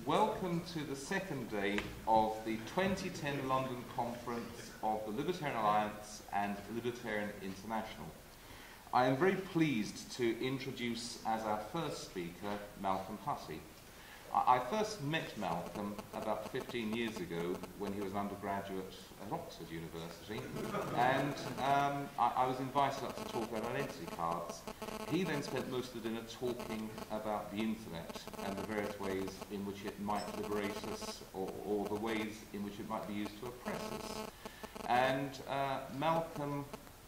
Welcome to the second day of the 2010 London Conference of the Libertarian Alliance and Libertarian International. I am very pleased to introduce as our first speaker Malcolm Hutty. I first met Malcolm about 15 years ago when he was an undergraduate at Oxford University, and I was invited up to talk about identity cards. He then spent most of the dinner talking about the internet and the various ways in which it might liberate us, or the ways in which it might be used to oppress us. And Malcolm,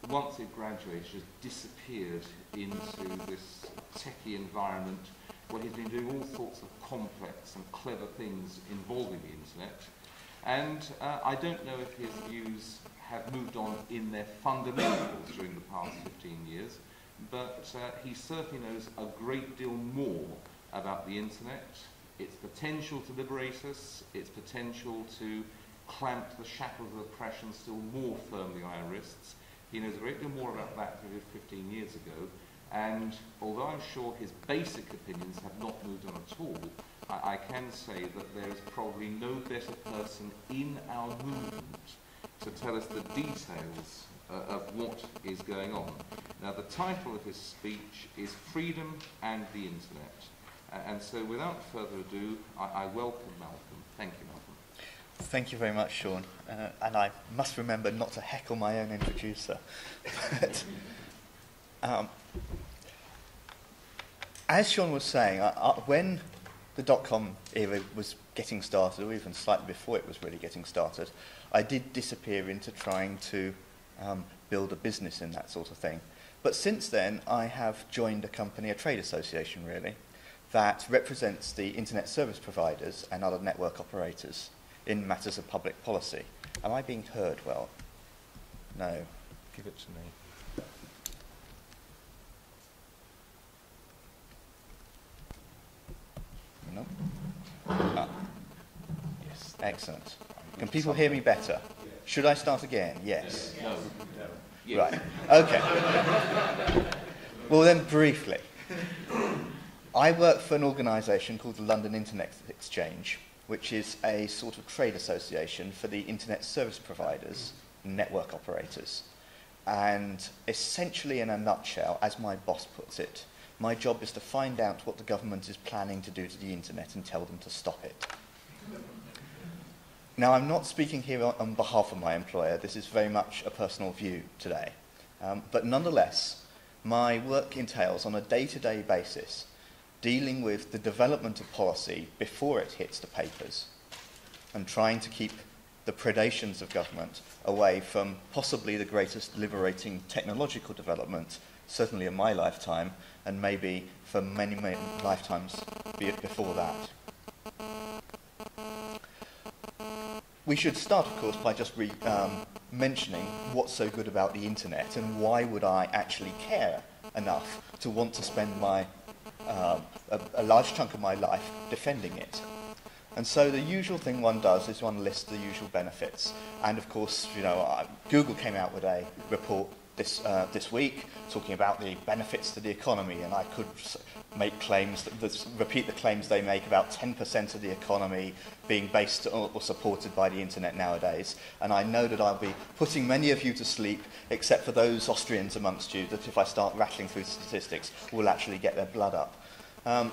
once he graduated, just disappeared into this techie environment where he's been doing all sorts of complex and clever things involving the internet. And I don't know if his views have moved on in their fundamentals during the past 15 years, but he certainly knows a great deal more about the internet, its potential to liberate us, its potential to clamp the shackles of oppression still more firmly on our wrists. He knows a great deal more about that than he did 15 years ago. And although I'm sure his basic opinions have not moved on at all, I can say that there is probably no better person in our movement to tell us the details of what is going on. Now, the title of his speech is Freedom and the Internet. And so without further ado, I welcome Malcolm. Thank you, Malcolm. Thank you very much, Sean. And I must remember not to heckle my own introducer. As Sean was saying, when the dot-com era was getting started, or even slightly before it was really getting started, I did disappear into trying to build a business in that sort of thing. But since then, I have joined a company, a trade association really, that represents the internet service providers and other network operators in matters of public policy. Am I being heard well? No. Give it to me. No? Yes, excellent. Can people hear me better? Should I start again? Yes. No. Yes. Right. Okay. Well then, briefly. I work for an organisation called the London Internet Exchange, which is a sort of trade association for the internet service providers and network operators. And essentially, in a nutshell, as my boss puts it, my job is to find out what the government is planning to do to the internet and tell them to stop it. Now, I'm not speaking here on behalf of my employer. This is very much a personal view today. But nonetheless, my work entails on a day-to-day basis dealing with the development of policy before it hits the papers and trying to keep the predations of government away from possibly the greatest liberating technological development, certainly in my lifetime, and maybe for many, many lifetimes before that. We should start, of course, by just mentioning what's so good about the internet and why would I actually care enough to want to spend a large chunk of my life defending it. And so the usual thing one does is one lists the usual benefits. And of course, you know, Google came out with a report this week talking about the benefits to the economy, and I could make claims, repeat the claims they make about 10% of the economy being based or supported by the internet nowadays. And I know that I'll be putting many of you to sleep, except for those Austrians amongst you that if I start rattling through statistics will actually get their blood up.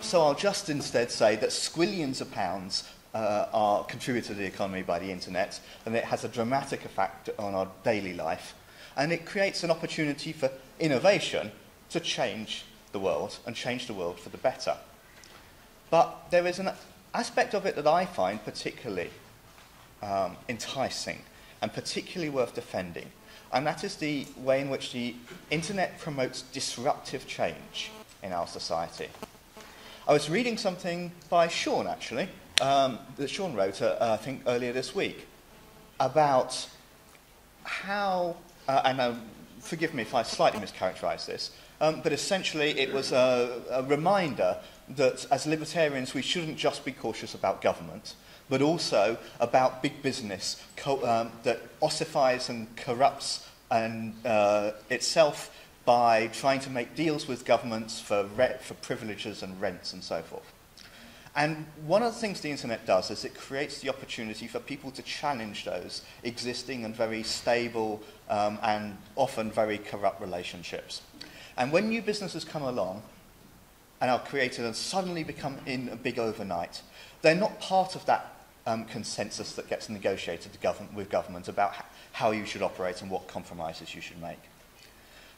So I'll just instead say that squillions of pounds are contributed to the economy by the internet, and it has a dramatic effect on our daily life. And it creates an opportunity for innovation to change the world and change the world for the better. But there is an aspect of it that I find particularly enticing and particularly worth defending. And that is the way in which the internet promotes disruptive change in our society. I was reading something by Sean, actually, that Sean wrote, I think, earlier this week, about how, and forgive me if I slightly mischaracterise this, but essentially it was a reminder that as libertarians we shouldn't just be cautious about government, but also about big business that ossifies and corrupts itself by trying to make deals with governments for privileges and rents and so forth. And one of the things the internet does is it creates the opportunity for people to challenge those existing and very stable and often very corrupt relationships. And when new businesses come along and are created and suddenly become in a big overnight, they're not part of that consensus that gets negotiated with government about how you should operate and what compromises you should make.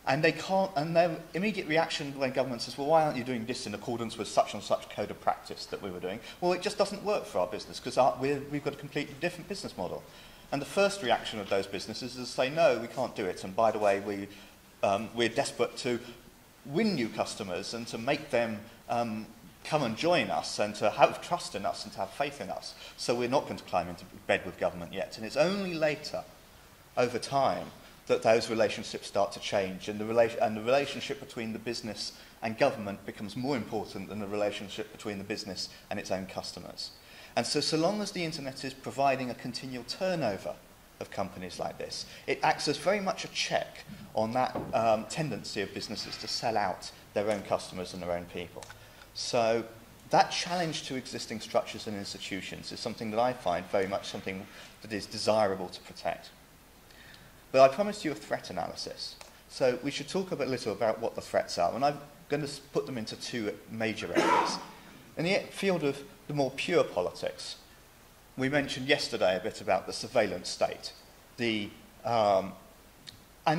And they can't, and their immediate reaction when government says, well, why aren't you doing this in accordance with such and such code of practice that we were doing? Well, it just doesn't work for our business because we've got a completely different business model. And the first reaction of those businesses is to say, no, we can't do it. And by the way, we're desperate to win new customers and to make them come and join us and to have trust in us and to have faith in us. So we're not going to climb into bed with government yet. And it's only later, over time, that those relationships start to change and the relationship between the business and government becomes more important than the relationship between the business and its own customers. And so long as the internet is providing a continual turnover of companies like this, it acts as very much a check on that tendency of businesses to sell out their own customers and their own people. So that challenge to existing structures and institutions is something that I find very much something that is desirable to protect. But I promised you a threat analysis. So we should talk a little about what the threats are. And I'm going to put them into two major areas. In the field of the more pure politics, we mentioned yesterday a bit about the surveillance state. And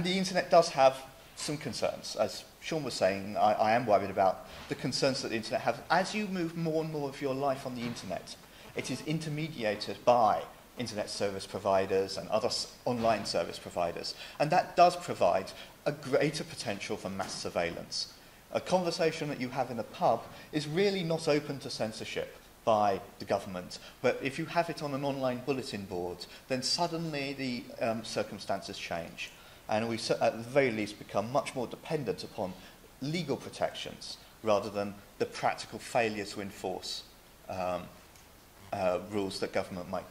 the internet does have some concerns. As Sean was saying, I am worried about the concerns that the internet has. As you move more and more of your life on the internet, it is intermediated by internet service providers and other online service providers. And that does provide a greater potential for mass surveillance. A conversation that you have in a pub is really not open to censorship by the government. But if you have it on an online bulletin board, then suddenly the circumstances change. And we, at the very least, become much more dependent upon legal protections rather than the practical failure to enforce rules that government might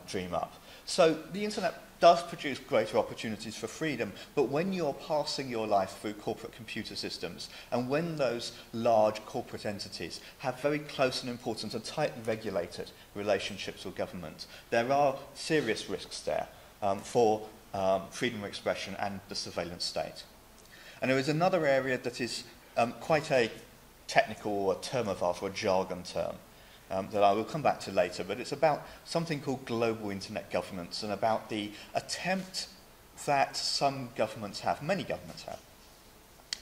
dream up. So the internet does produce greater opportunities for freedom, but when you're passing your life through corporate computer systems, and when those large corporate entities have very close and important and tightly regulated relationships with government, there are serious risks there for freedom of expression and the surveillance state. And there is another area that is quite a technical or a term of art or a jargon term, that I will come back to later, but it's about something called global internet governance and about the attempt that some governments have, many governments have,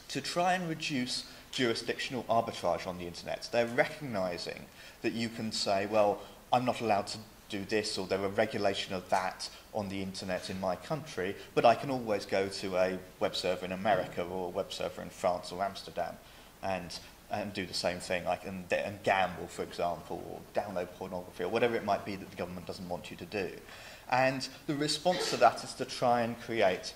to try and reduce jurisdictional arbitrage on the internet. They're recognizing that you can say, well, I'm not allowed to do this, or there are regulation of that on the internet in my country, but I can always go to a web server in America or a web server in France or Amsterdam and do the same thing. I can and gamble, for example, or download pornography, or whatever it might be that the government doesn't want you to do. And the response to that is to try and create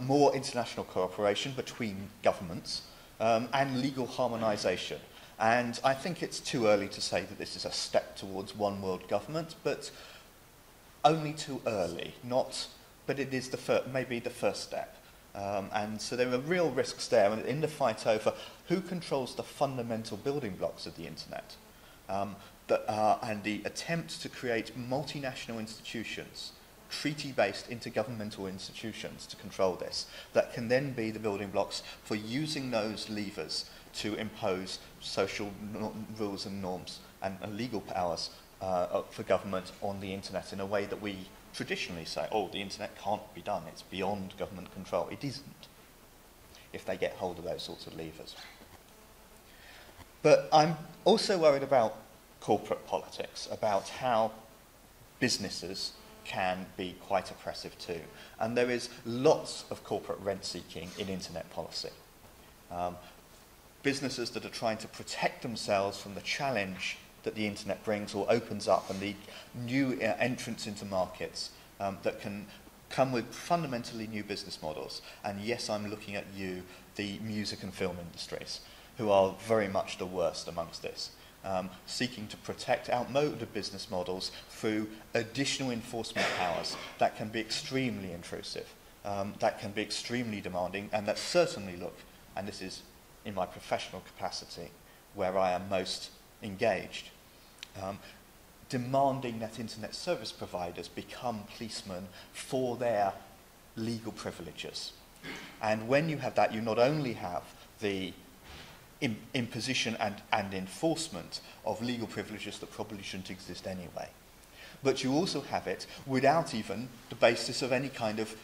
more international cooperation between governments and legal harmonisation. And I think it's too early to say that this is a step towards one world government, but only too early. But it is maybe the first step. And so there are real risks there in the fight over who controls the fundamental building blocks of the internet, and the attempt to create multinational institutions, treaty-based intergovernmental institutions to control this, that can then be the building blocks for using those levers to impose social rules and norms and legal powers for government on the internet in a way that we traditionally say, oh, the internet can't be done, it's beyond government control. It isn't, if they get hold of those sorts of levers. But I'm also worried about corporate politics, about how businesses can be quite oppressive too. And there is lots of corporate rent-seeking in internet policy. Businesses that are trying to protect themselves from the challenge that the internet brings or opens up, and the new entrance into markets that can come with fundamentally new business models. And yes, I'm looking at you, the music and film industries, who are very much the worst amongst this, seeking to protect outmoded business models through additional enforcement powers that can be extremely intrusive, that can be extremely demanding, and that certainly look, and this is in my professional capacity where I am most engaged, demanding that internet service providers become policemen for their legal privileges. And when you have that, you not only have the imposition and enforcement of legal privileges that probably shouldn't exist anyway, but you also have it without even the basis of any kind of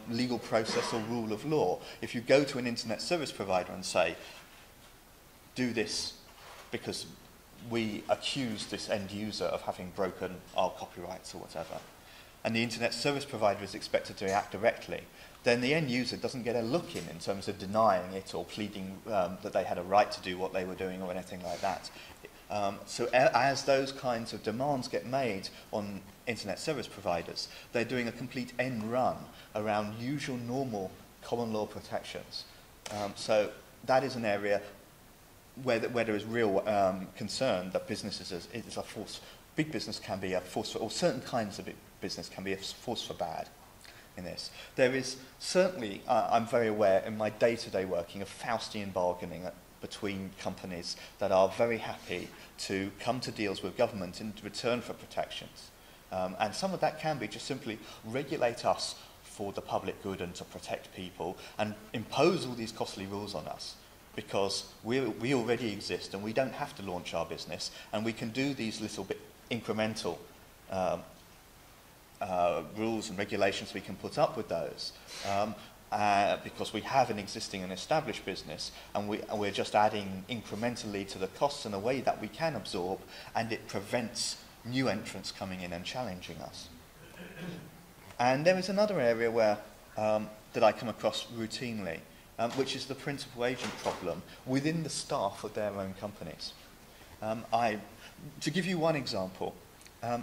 legal process or rule of law. If you go to an internet service provider and say, do this because we accuse this end user of having broken our copyrights or whatever, and the internet service provider is expected to act directly, then the end user doesn't get a look in terms of denying it or pleading that they had a right to do what they were doing or anything like that. So as those kinds of demands get made on internet service providers, they're doing a complete end run around usual normal common law protections. So that is an area where there is real concern that businesses is a force. Big business can be a force for, or certain kinds of business can be a force for bad in this. There is certainly, I'm very aware in my day-to-day working of Faustian bargaining between companies that are very happy to come to deals with government in return for protections. And some of that can be just simply regulate us for the public good and to protect people and impose all these costly rules on us, because we already exist and we don't have to launch our business, and we can do these little bit incremental rules and regulations. We can put up with those because we have an existing and established business, and we're just adding incrementally to the costs in a way that we can absorb, and it prevents new entrants coming in and challenging us. And there is another area where that I come across routinely, which is the principal agent problem within the staff of their own companies. To give you one example,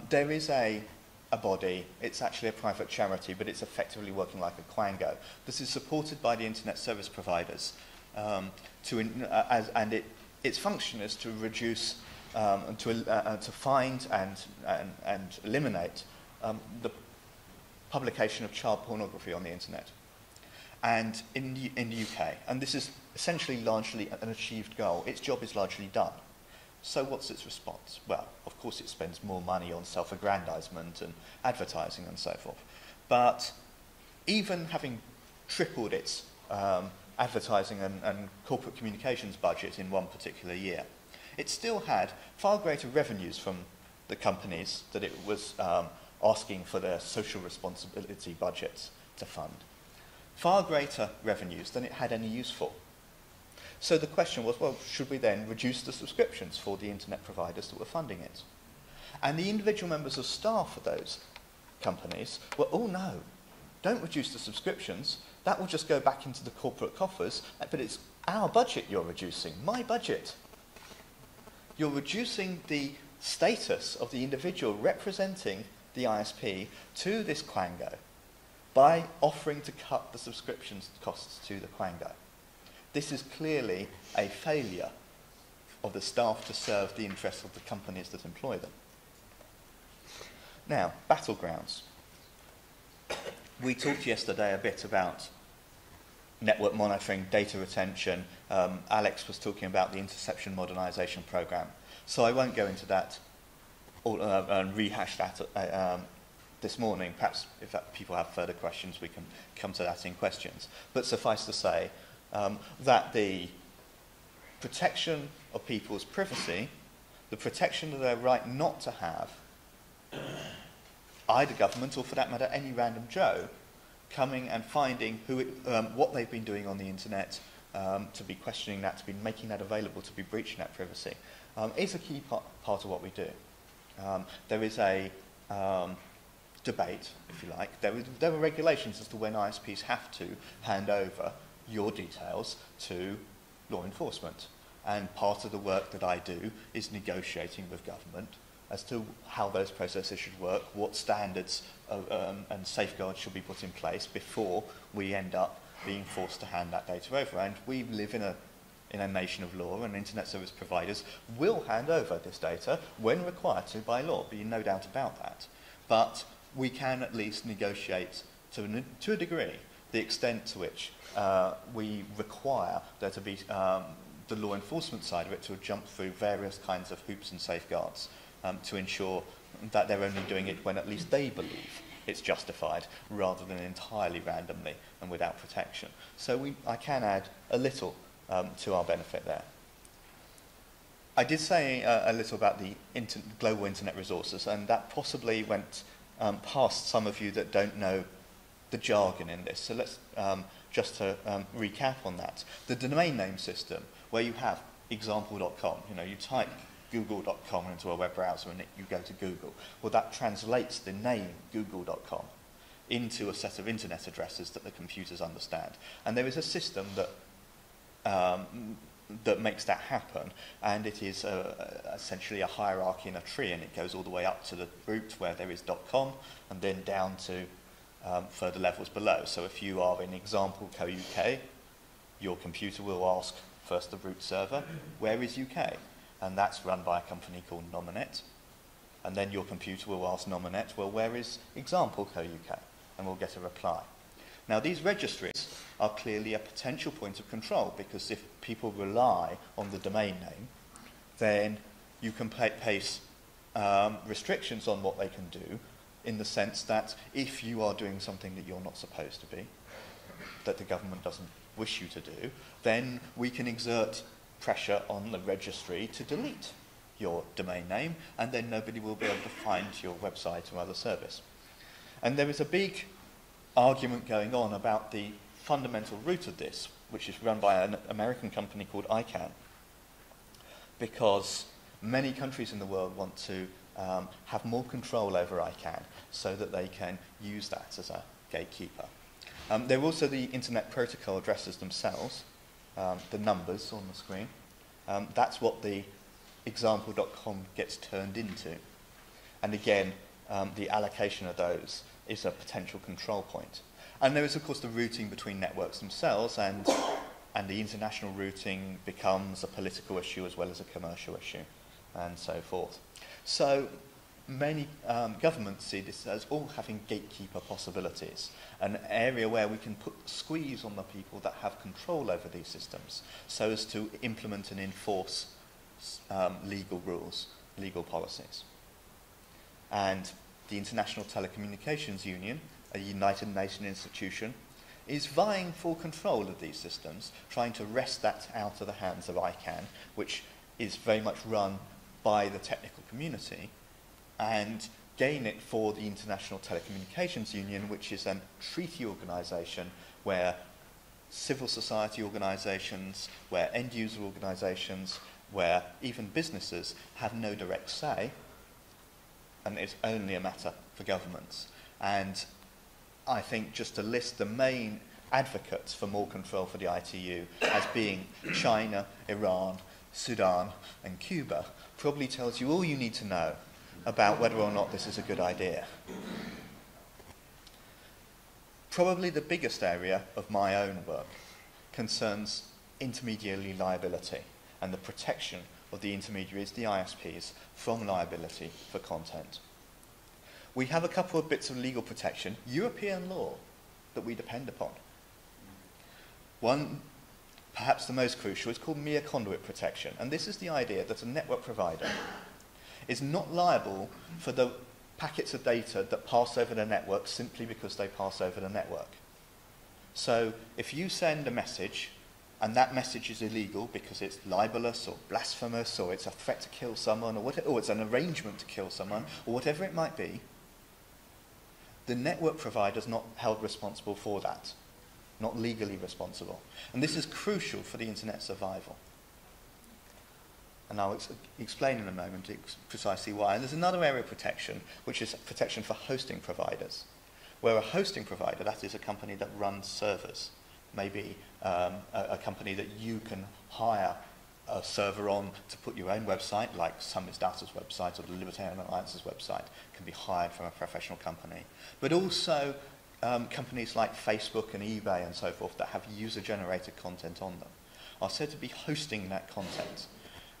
there is a body, it's actually a private charity, but it's effectively working like a quango. This is supported by the internet service providers, its function is to reduce, to find and eliminate the publication of child pornography on the internet. And in the UK, and this is essentially largely an achieved goal, its job is largely done. So what's its response? Well, of course it spends more money on self-aggrandizement and advertising and so forth. But even having tripled its advertising and corporate communications budget in one particular year, it still had far greater revenues from the companies that it was asking for their social responsibility budgets to fund. Far greater revenues than it had any use for. So the question was, well, should we then reduce the subscriptions for the internet providers that were funding it? And the individual members of staff of those companies were, oh no, don't reduce the subscriptions, that will just go back into the corporate coffers, but it's our budget you're reducing, my budget. You're reducing the status of the individual representing the ISP to this quango by offering to cut the subscriptions costs to the quango. This is clearly a failure of the staff to serve the interests of the companies that employ them. Now, battlegrounds. We talked yesterday a bit about network monitoring, data retention. Alex was talking about the interception modernization program. So I won't go into that and rehash that this morning. Perhaps if people have further questions, we can come to that in questions. But suffice to say, that the protection of people's privacy, the protection of their right not to have either government or, for that matter, any random Joe coming and finding what they've been doing on the internet, to be questioning that, to be making that available, to be breaching that privacy, is a key part of what we do. There is a debate, if you like. There are regulations as to when ISPs have to hand over your details to law enforcement. And part of the work that I do is negotiating with government as to how those processes should work, what standards and safeguards should be put in place before we end up being forced to hand that data over. And we live in a nation of law, and internet service providers will hand over this data when required to by law, be no doubt about that. But we can at least negotiate to a degree the extent to which we require there to be the law enforcement side of it to jump through various kinds of hoops and safeguards to ensure that they're only doing it when at least they believe it's justified, rather than entirely randomly and without protection. So I can add a little to our benefit there. I did say a little about the global internet resources, and that possibly went past some of you that don't know the jargon in this. So let's just to recap on that. The domain name system, where you have example.com, you type google.com into a web browser and you go to Google. Well, that translates the name google.com into a set of internet addresses that the computers understand. And there is a system that that makes that happen, and it is essentially a hierarchy in a tree, and it goes all the way up to the root where there is .com, and then down to further levels below. So if you are in example.co.uk, your computer will ask first the root server, where is UK? And that's run by a company called Nominet. And then your computer will ask Nominet, well, where is example.co.uk? And we'll get a reply. Now, these registries are clearly a potential point of control, because if people rely on the domain name, then you can place restrictions on what they can do, in the sense that if you are doing something that you're not supposed to be, that the government doesn't wish you to do, then we can exert pressure on the registry to delete your domain name, and then nobody will be able to find your website or other service. And there is a big argument going on about the fundamental root of this, which is run by an American company called ICANN, because many countries in the world want to have more control over ICANN so that they can use that as a gatekeeper. There are also the Internet Protocol addresses themselves, the numbers on the screen. That's what the example.com gets turned into. And again, the allocation of those is a potential control point. And there is, of course, the routing between networks themselves, and the international routing becomes a political issue as well as a commercial issue, and so forth. So many governments see this as all having gatekeeper possibilities, an area where we can put squeeze on the people that have control over these systems, so as to implement and enforce legal rules, legal policies. And the International Telecommunications Union, a United Nations institution, is vying for control of these systems, trying to wrest that out of the hands of ICANN, which is very much run by the technical community, and gain it for the International Telecommunications Union, which is a treaty organisation where civil society organisations, where end-user organisations, where even businesses have no direct say, and it's only a matter for governments. And I think just to list the main advocates for more control for the ITU as being China, Iran, Sudan, and Cuba probably tells you all you need to know about whether or not this is a good idea. Probably the biggest area of my own work concerns intermediary liability and the protection of the intermediaries, the ISPs, from liability for content. We have a couple of bits of legal protection, European law, that we depend upon. One, perhaps the most crucial, is called mere conduit protection. And this is the idea that a network provider is not liable for the packets of data that pass over the network simply because they pass over the network. So if you send a message and that message is illegal because it's libelous or blasphemous or it's a threat to kill someone or it's an arrangement to kill someone or whatever it might be, the network provider is not held responsible for that, not legally responsible. And this is crucial for the internet survival. And I'll explain in a moment precisely why. And there's another area of protection, which is protection for hosting providers, where a hosting provider, that is a company that runs servers, maybe a company that you can hire a server on to put your own website, like Summit Data's website or the Libertarian Alliance's website, can be hired from a professional company. But also companies like Facebook and eBay and so forth that have user-generated content on them are said to be hosting that content.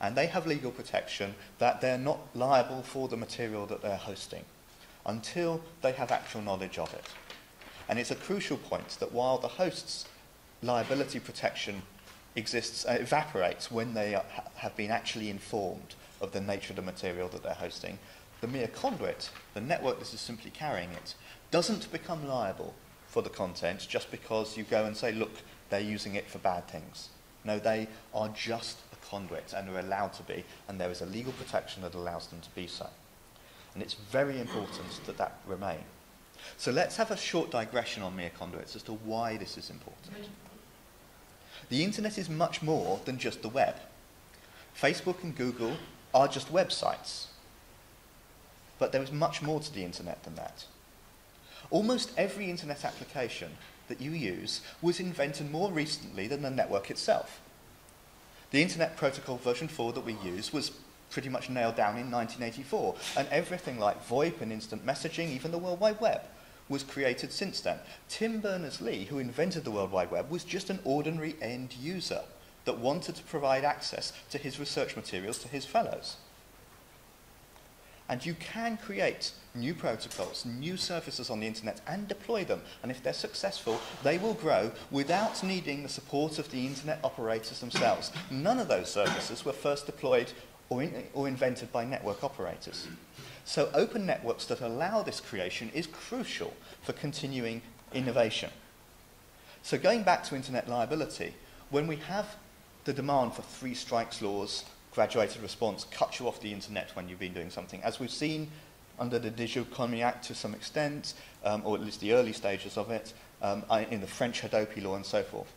And they have legal protection that they're not liable for the material that they're hosting until they have actual knowledge of it. And it's a crucial point that while the host's liability protection exists, evaporates when they have been actually informed of the nature of the material that they're hosting, the mere conduit, the network that is simply carrying it, doesn't become liable for the content just because you go and say, look, they're using it for bad things. No, they are just a conduit and are allowed to be, and there is a legal protection that allows them to be so. And it's very important that that remain. So let's have a short digression on mere conduits as to why this is important. The internet is much more than just the web. Facebook and Google are just websites. But there is much more to the internet than that. Almost every internet application that you use was invented more recently than the network itself. The Internet Protocol version 4 that we use was pretty much nailed down in 1984, and everything like VoIP and instant messaging, even the World Wide Web, was created since then. Tim Berners-Lee, who invented the World Wide Web, was just an ordinary end user that wanted to provide access to his research materials to his fellows. And you can create new protocols, new services on the internet and deploy them. And if they're successful, they will grow without needing the support of the internet operators themselves. None of those services were first deployed or invented by network operators. So open networks that allow this creation is crucial for continuing innovation. So going back to internet liability, when we have the demand for 3 strikes laws, graduated response, cut you off the internet when you've been doing something, as we've seen under the Digital Economy Act to some extent, or at least the early stages of it, in the French Hadopi law and so forth,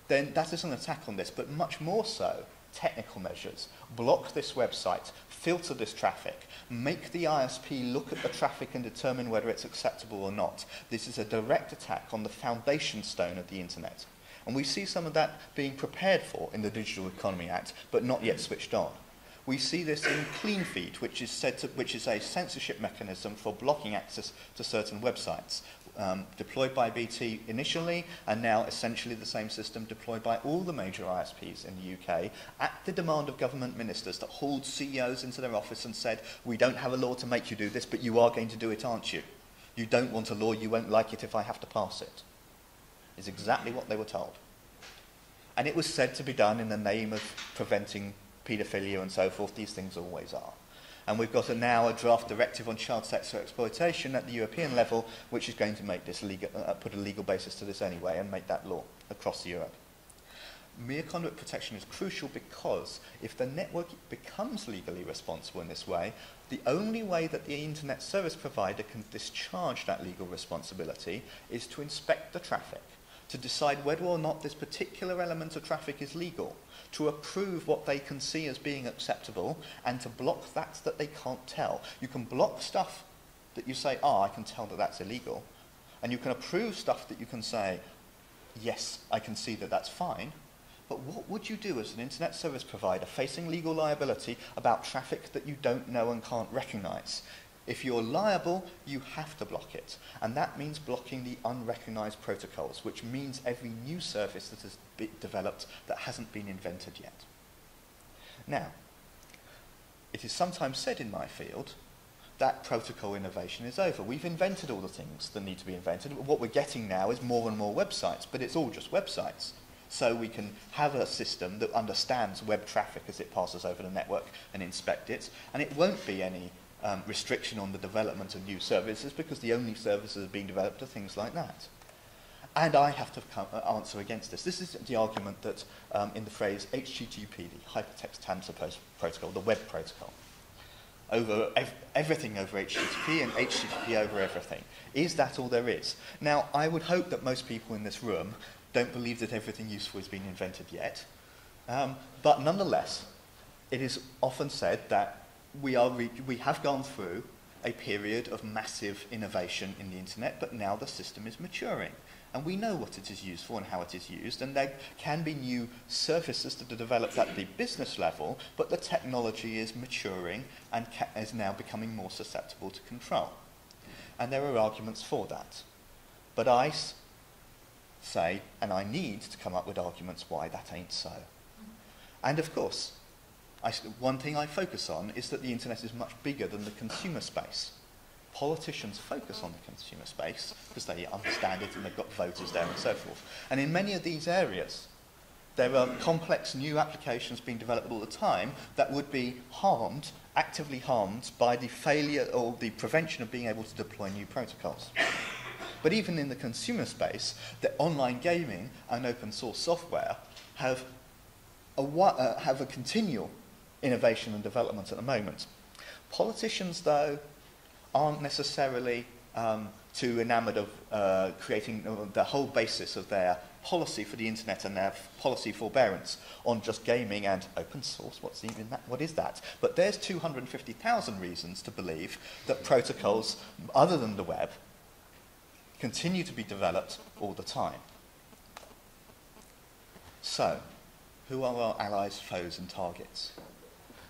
then that is an attack on this, but much more so, technical measures. Block this website, filter this traffic, make the ISP look at the traffic and determine whether it's acceptable or not. This is a direct attack on the foundation stone of the internet. And we see some of that being prepared for in the Digital Economy Act, but not yet switched on. We see this in CleanFeed, which is a censorship mechanism for blocking access to certain websites, deployed by BT initially, and now essentially the same system deployed by all the major ISPs in the UK, at the demand of government ministers that hauled CEOs into their office and said, we don't have a law to make you do this, but you are going to do it, aren't you? You don't want a law, you won't like it if I have to pass it. Is exactly what they were told. And it was said to be done in the name of preventing paedophilia and so forth. These things always are. And we've got now a draft directive on child sexual exploitation at the European level, which is going to make this legal, put a legal basis to this anyway and make that law across Europe. Mere conduit protection is crucial because if the network becomes legally responsible in this way, the only way that the internet service provider can discharge that legal responsibility is to inspect the traffic, to decide whether or not this particular element of traffic is legal, to approve what they can see as being acceptable, and to block that they can't tell. You can block stuff that you say, I can tell that that's illegal, and you can approve stuff that you can say, yes, I can see that that's fine. But what would you do as an internet service provider facing legal liability about traffic that you don't know and can't recognize? If you're liable, you have to block it. And that means blocking the unrecognized protocols, which means every new service that has been developed that hasn't been invented yet. Now, it is sometimes said in my field that protocol innovation is over. We've invented all the things that need to be invented. What we're getting now is more and more websites, but it's all just websites. So we can have a system that understands web traffic as it passes over the network and inspect it, and it won't be any restriction on the development of new services because the only services being developed are things like that. And I have to answer against this. This is the argument that in the phrase HTTP, the Hypertext Transfer Protocol, the web protocol, over everything over HTTP and HTTP over everything. Is that all there is? Now, I would hope that most people in this room don't believe that everything useful has been invented yet. But nonetheless, it is often said that we have gone through a period of massive innovation in the internet, but now the system is maturing. And we know what it is used for and how it is used, and there can be new services that are developed at the business level, but the technology is maturing and is now becoming more susceptible to control. And there are arguments for that. But I say, and I need to come up with arguments why that ain't so. And of course, one thing I focus on is that the internet is much bigger than the consumer space. Politicians focus on the consumer space because they understand it and they've got voters there and so forth. And in many of these areas, There are complex new applications being developed all the time that would be harmed, actively harmed, by the failure or the prevention of being able to deploy new protocols. But even in the consumer space, the online gaming and open source software have a continual innovation and development at the moment. Politicians, though, aren't necessarily too enamoured of creating the whole basis of their policy for the internet and their policy forbearance on just gaming and open source. What is that? But there's 250,000 reasons to believe that protocols other than the web continue to be developed all the time. So, who are our allies, foes and targets?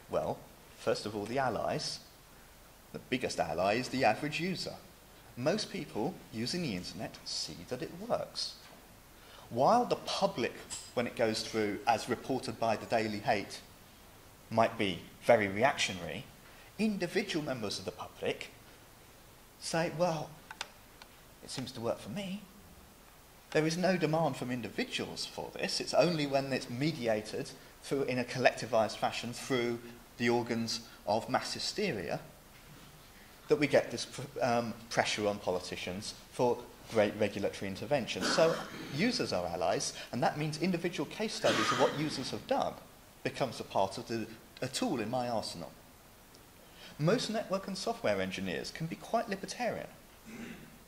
Well, first of all, the allies. The biggest ally is the average user. Most people using the internet see that it works. While the public, when it goes through, as reported by the Daily Hate, might be very reactionary, individual members of the public say, well, it seems to work for me. There is no demand from individuals for this. It's only when it's mediated through, in a collectivized fashion through the organs of mass hysteria that we get this pressure on politicians for great regulatory intervention. So users are allies, and that means individual case studies of what users have done becomes a part of a tool in my arsenal. Most network and software engineers can be quite libertarian.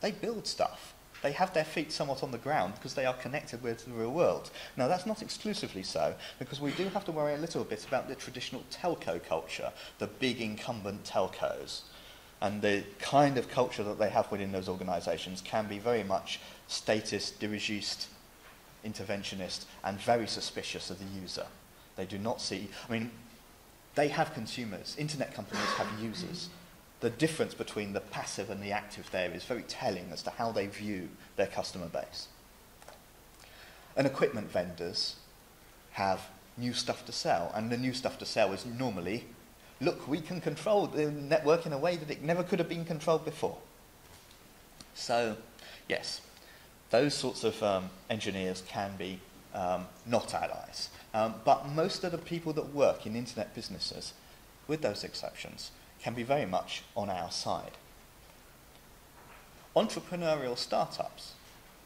They build stuff. They have their feet somewhat on the ground because they are connected with the real world. Now, that's not exclusively so, because we do have to worry a little bit about the traditional telco culture, the big incumbent telcos. And the kind of culture that they have within those organisations can be very much statist, dirigiste, interventionist, and very suspicious of the user. They do not see... I mean, they have consumers. Internet companies have users. The difference between the passive and the active there is very telling as to how they view their customer base. And equipment vendors have new stuff to sell, and the new stuff to sell is normally, look, we can control the network in a way that it never could have been controlled before. So, yes, those sorts of engineers can be not allies. But most of the people that work in internet businesses, with those exceptions, can be very much on our side. Entrepreneurial startups,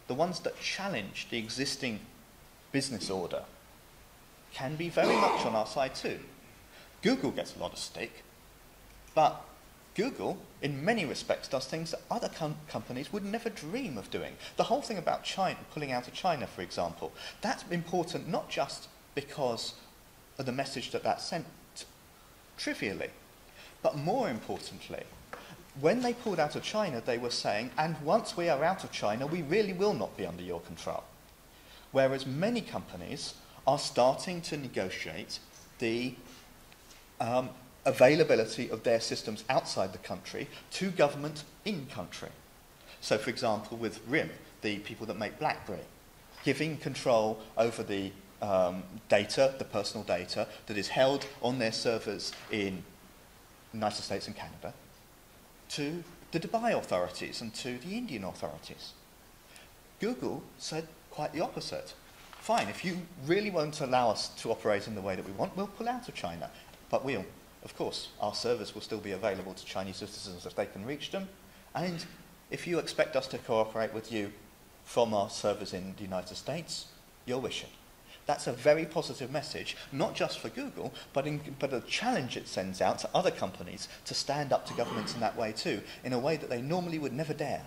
the ones that challenge the existing business order, can be very much on our side too. Google gets a lot of stick, but Google, in many respects, does things that other companies would never dream of doing. The whole thing about China, pulling out of China, for example, that's important not just because of the message that that sent trivially, but more importantly, when they pulled out of China, they were saying, and once we are out of China, we really will not be under your control. Whereas many companies are starting to negotiate the availability of their systems outside the country to government in country. So, for example, with RIM, the people that make BlackBerry, giving control over the data, the personal data, that is held on their servers in the United States and Canada, to the Dubai authorities and to the Indian authorities. Google said quite the opposite. Fine, if you really won't allow us to operate in the way that we want, we'll pull out of China. But we'll, of course, our servers will still be available to Chinese citizens if they can reach them. And if you expect us to cooperate with you from our servers in the United States, you're wishing. That's a very positive message, not just for Google, but a challenge it sends out to other companies to stand up to governments in that way too, in a way that they normally would never dare.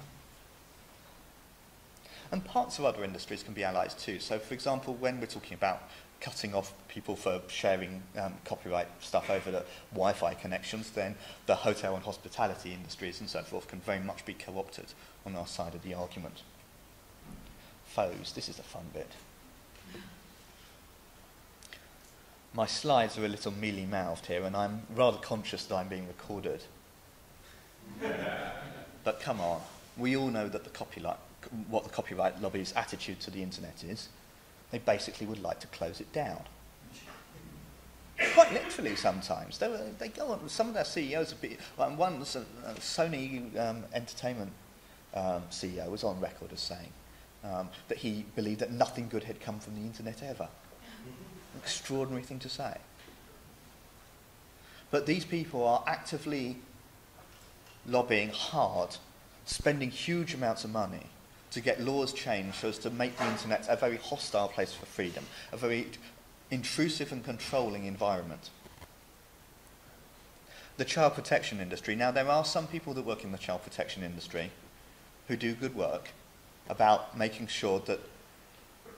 And parts of other industries can be allies too. So, for example, when we're talking about cutting off people for sharing copyright stuff over the Wi-Fi connections, then the hotel and hospitality industries and so forth can very much be co-opted on our side of the argument. Foes, this is the fun bit. My slides are a little mealy-mouthed here, and I'm rather conscious that I'm being recorded. But come on, we all know that what the copyright lobby's attitude to the internet is. They basically would like to close it down. Quite literally sometimes. They go on, some of their CEOs have been, one was a Sony Entertainment CEO was on record as saying that he believed that nothing good had come from the internet ever. extraordinary thing to say. But these people are actively lobbying hard, spending huge amounts of money to get laws changed so as to make the internet a very hostile place for freedom, a very intrusive and controlling environment. The child protection industry. Now, there are some people that work in the child protection industry who do good work about making sure that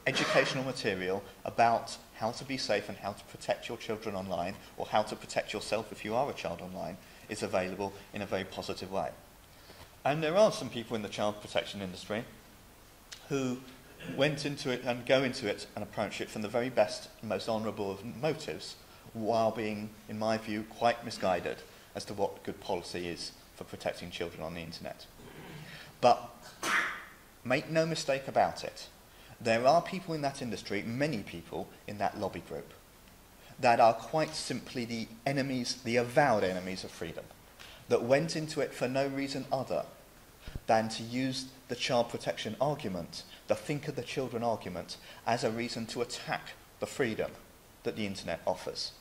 educational material about how to be safe and how to protect your children online, or how to protect yourself if you are a child online, is available in a very positive way. And there are some people in the child protection industry who went into it and go into it and approach it from the very best and most honourable of motives, while being, in my view, quite misguided as to what good policy is for protecting children on the internet. But make no mistake about it, there are people in that industry, many people in that lobby group, that are quite simply the enemies, the avowed enemies of freedom, that went into it for no reason other than to use the child protection argument, the think of the children argument, as a reason to attack the freedom that the internet offers.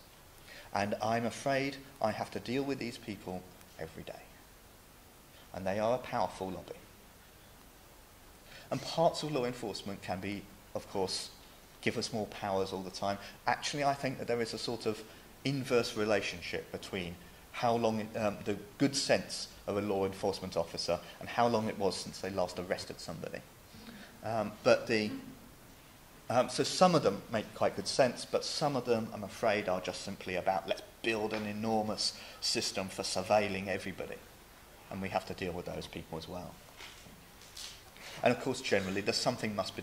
And I'm afraid I have to deal with these people every day. And they are a powerful lobby. And parts of law enforcement can be, of course, give us more powers all the time. Actually, I think that there is a sort of inverse relationship between how long the good sense of a law enforcement officer and how long it was since they last arrested somebody. So some of them make quite good sense, but some of them, I'm afraid, are just simply about let's build an enormous system for surveilling everybody. And we have to deal with those people as well. And of course, generally, there's something must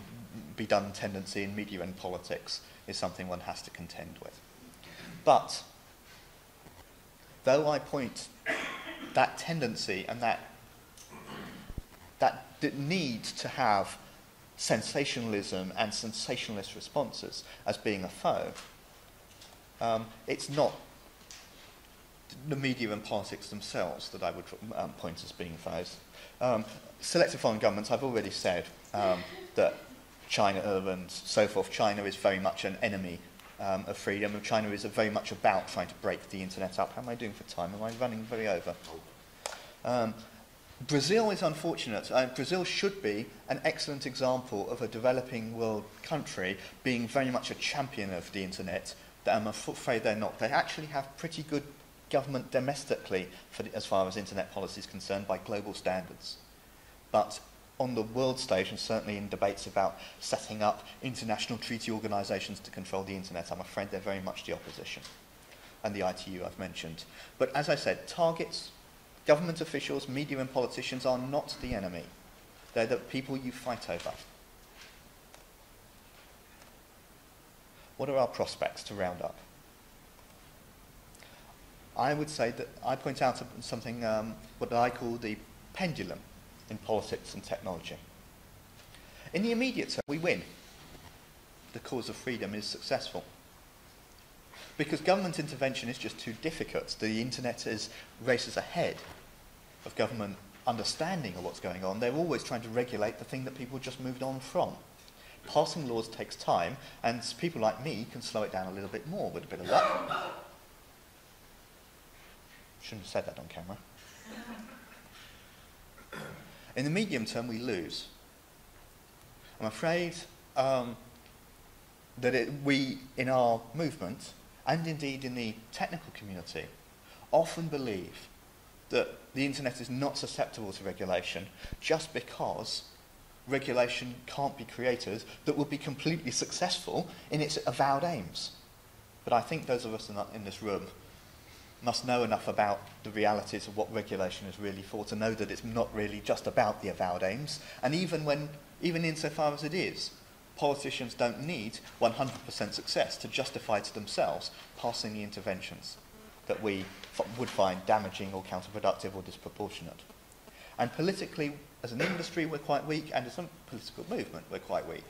be done tendency in media and politics is something one has to contend with. But though I point that tendency and that need to have sensationalism and sensationalist responses as being a foe, it's not the media and politics themselves that I would point as being foes. Selective foreign governments, I've already said that China and so forth, China is very much an enemy of freedom, and China is very much about trying to break the internet up. How am I doing for time? Am I running very over? Brazil is unfortunate. Brazil should be an excellent example of a developing world country being very much a champion of the internet. I'm afraid they're not. They actually have pretty good government domestically as far as internet policy is concerned by global standards. But on the world stage, and certainly in debates about setting up international treaty organisations to control the internet, I'm afraid they're very much the opposition. And the ITU I've mentioned. But as I said, targets, government officials, media and politicians are not the enemy. They're the people you fight over. What are our prospects to round up? I would say that I point out something, what I call the pendulum in politics and technology. In the immediate term, we win. The cause of freedom is successful. Because government intervention is just too difficult. The internet races ahead of government understanding of what's going on. They're always trying to regulate the thing that people just moved on from. Passing laws takes time, and people like me can slow it down a little bit more with a bit of luck. Shouldn't have said that on camera. In the medium term, we lose. I'm afraid that we, in our movement, and indeed in the technical community, often believe that the internet is not susceptible to regulation just because regulation can't be created that will be completely successful in its avowed aims. But I think those of us in this room must know enough about the realities of what regulation is really for to know that it's not really just about the avowed aims. And even insofar as it is, politicians don't need 100% success to justify to themselves passing the interventions that we would find damaging or counterproductive or disproportionate. And politically, as an industry, we're quite weak, and as a political movement, we're quite weak.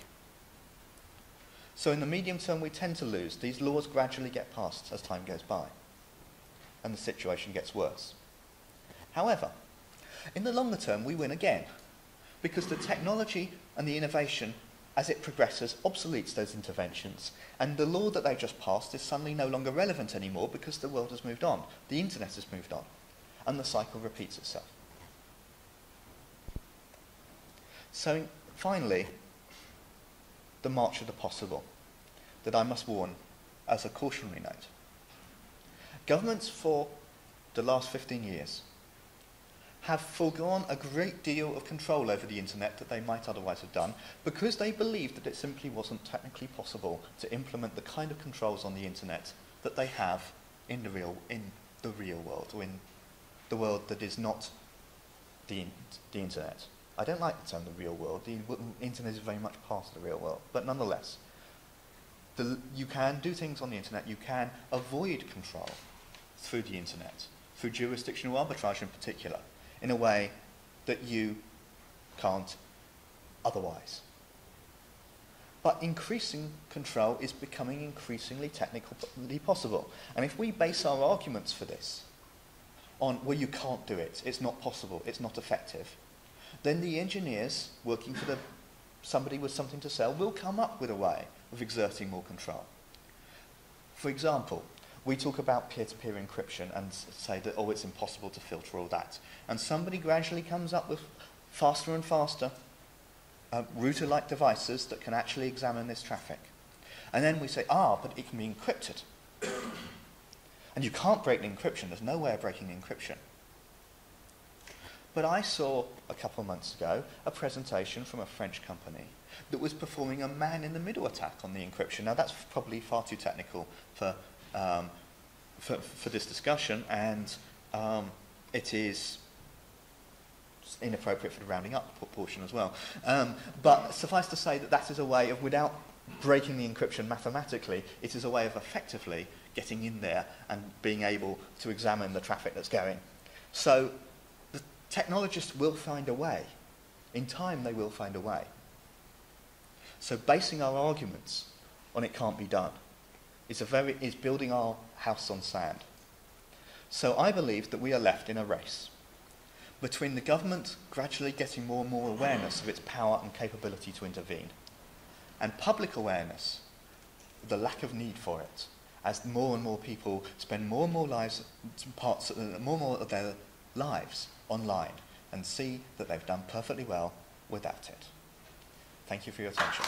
So in the medium term, we tend to lose. These laws gradually get passed as time goes by, and the situation gets worse. However, in the longer term, we win again, because the technology and the innovation as it progresses, obsoletes those interventions, and the law that they've just passed is suddenly no longer relevant anymore because the world has moved on, the internet has moved on, and the cycle repeats itself. So, finally, the march of the possible, that I must warn as a cautionary note. Governments for the last 15 years have foregone a great deal of control over the internet that they might otherwise have done because they believed that it simply wasn't technically possible to implement the kind of controls on the internet that they have in the real world, or in the world that is not the internet. I don't like the term the real world. The internet is very much part of the real world, but nonetheless, you can do things on the internet, you can avoid control through the internet, through jurisdictional arbitrage in particular, in a way that you can't otherwise. But increasing control is becoming increasingly technically possible. And if we base our arguments for this on, well, you can't do it, it's not possible, it's not effective, then the engineers working for somebody with something to sell will come up with a way of exerting more control. For example, we talk about peer-to-peer encryption and say that, oh, it's impossible to filter all that. And somebody gradually comes up with faster and faster router-like devices that can actually examine this traffic. And then we say, but it can be encrypted. And you can't break the encryption. There's no way of breaking the encryption. But I saw, a couple of months ago, a presentation from a French company that was performing a man-in-the-middle attack on the encryption. Now, that's probably far too technical for this discussion, and it is inappropriate for the rounding up portion as well. But suffice to say that that is a way of, without breaking the encryption mathematically, it is a way of effectively getting in there and being able to examine the traffic that's going. So the technologists will find a way. In time, they will find a way. So basing our arguments on it can't be done is building our house on sand. So I believe that we are left in a race between the government gradually getting more and more awareness of its power and capability to intervene, and public awareness of the lack of need for it, as more and more people spend more and more more of their lives online and see that they've done perfectly well without it. Thank you for your attention.